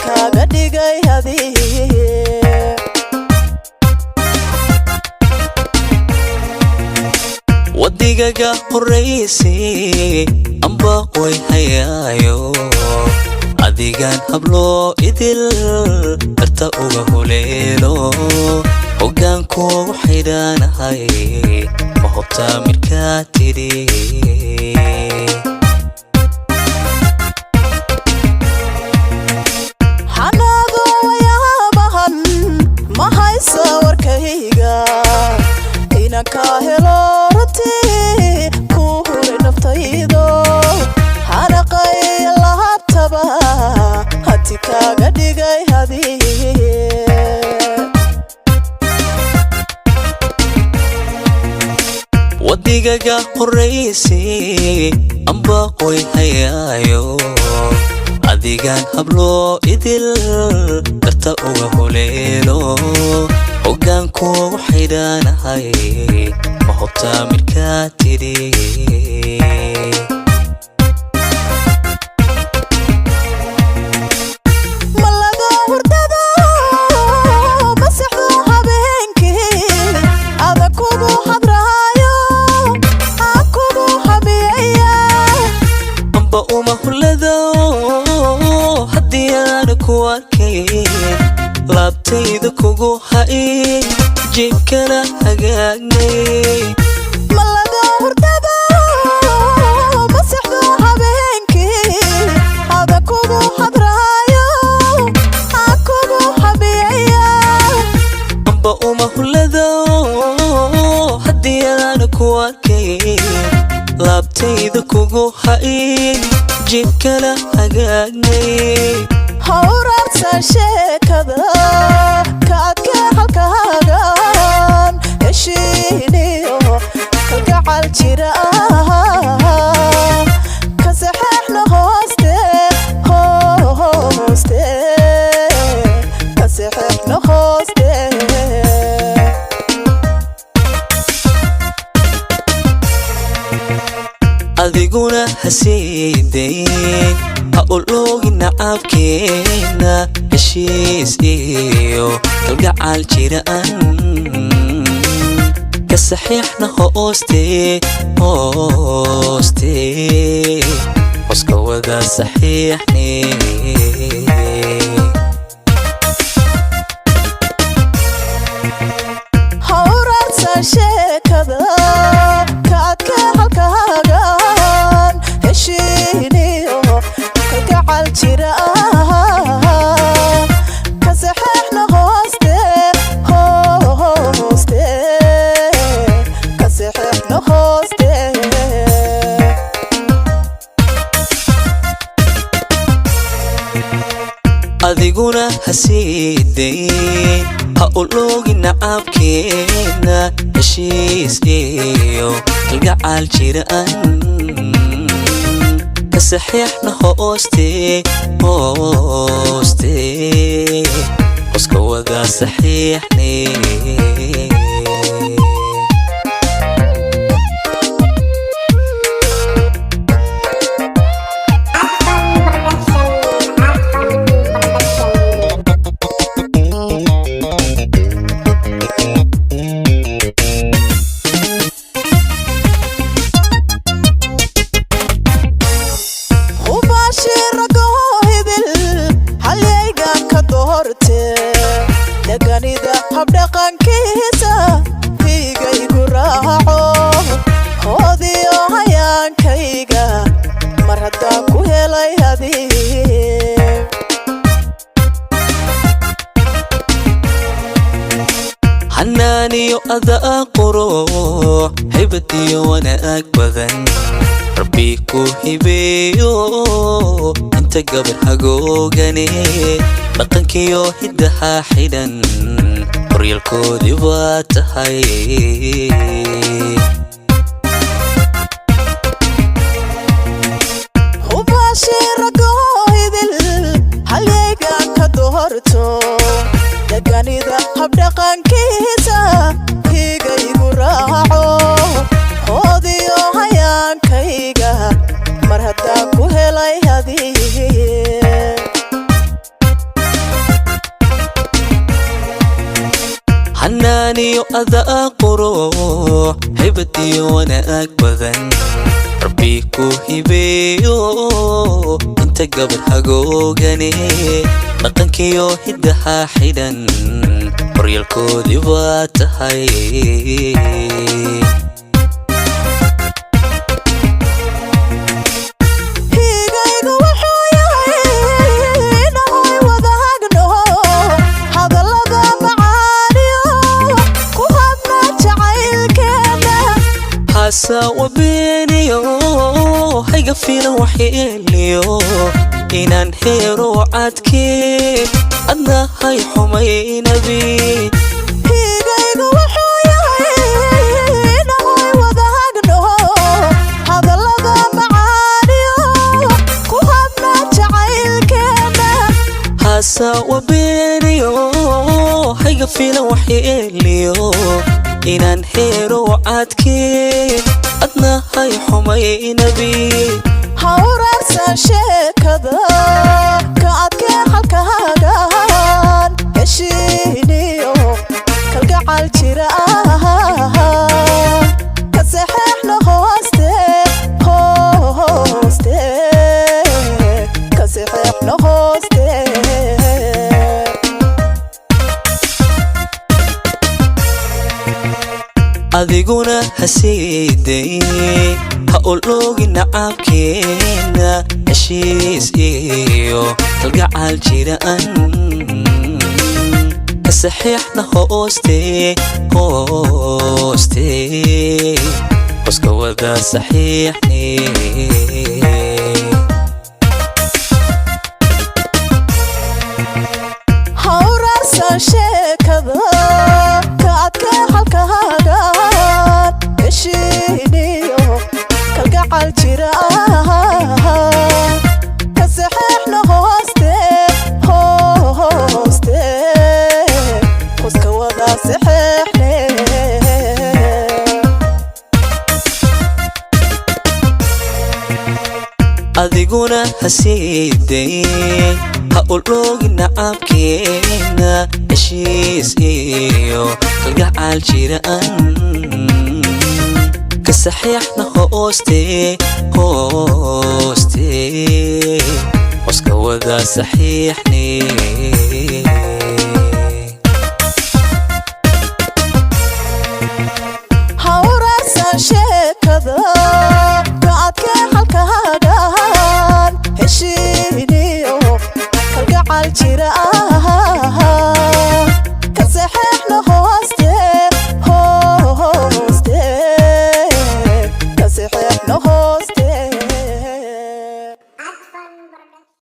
kaaga dhigay hadii wadigaga horeysi amba way hayaayo adigan hablo idil arta uga huleelo hogaanku xidhanahay ma hubta midkaa tiri xanaado wayaabahan ma hayso warkayga inaan ka helo runtii ku huray naftaydo xanaqay lahabtaba hati kaaga dhigay hadii wadigaga horeysi amba way hayaayo adigan hablo idil darta uga huleelo hogaanku xidhanahay ma hubta midkaa tiri laabtayda kugu hay jibkana hagaagnay malaga hurdada masaxdo habeenkii ada kugu hadraayo kugu habiyaya amba uma hulado haddii aan ku arkay laabtayda kugu hay jibkana hagaagnay hawraarsan sheekada kaadka halkaagan heshiiniyo kalgacal jira ka saxeexna hooste ka saxeexna hooste adiguna hasiidayn ha uloogi nacabkeena heshiis iyo kalgacal jiraan ka saxiixna hooste hoska wada saxiixne hawraarsan sheekada kaadka halkaagan heshiiniyo kalgacal jira ka saxeexna hooste ka saxeexna hooste adiguna hasiidayn ha uloogi nacabkeena heshiis iyo kalgacal jiraan ka saxiixna hooste hoska wada saxiixne deganida habdhaqankiisa hiigaygu raaco hoodiyo hayaankayga mar haddaan ku helay hadii xanaaniyo adaa qurux haybad iyo wanaag badan rabbi ku hibeeyo inta gabar hagoogane dhaqankiyo hiddaha xidhan horyalkoodii baa tahay hubashiragoidil halyaygan ka doorto deganida habdhaqankiisa hiigaygu raaco hoodiyo hayaankayga mar haddaan ku helay hadii حناني أذى قروح هيبتي وأنا أكبر ربي كوهبيو انت قبل حقوقني لقنكيو هدها حيدا بريال كودي باتهاي وبينيو هيقفينا وحيليو إنان هيرو عدكي أدنا هاي حمي نبي هيقايقو وحوياينا هاي وذاقنو هذا اللذا معانيو كوهبنا جعيل كينا هاسا وبينيو هيقفينا وحيليو إنان هيرو عدكي أدنا هاي حمي نبي هورارسا شيكدا كعدكي حالكهاغان هشينيو كالقعال جيران كسحيحنا هوستي كسحيحنا هوستي adiguna hasiiday ha ulogin nacabkeena heshiis iyo kalgacal jiraan ka saxiixna hooste hoska wada saxiixne hawraarsa sheekada kacadka halkahaagaan heshiiniyo kalgacal jiraan ka saxiixna hooste hoska wada saxiixne adiguna hasiiday ha ulogin nacabkeena heshiis iyo kalgacal jiraan ka saxiixna hooste hoska wada saxiixne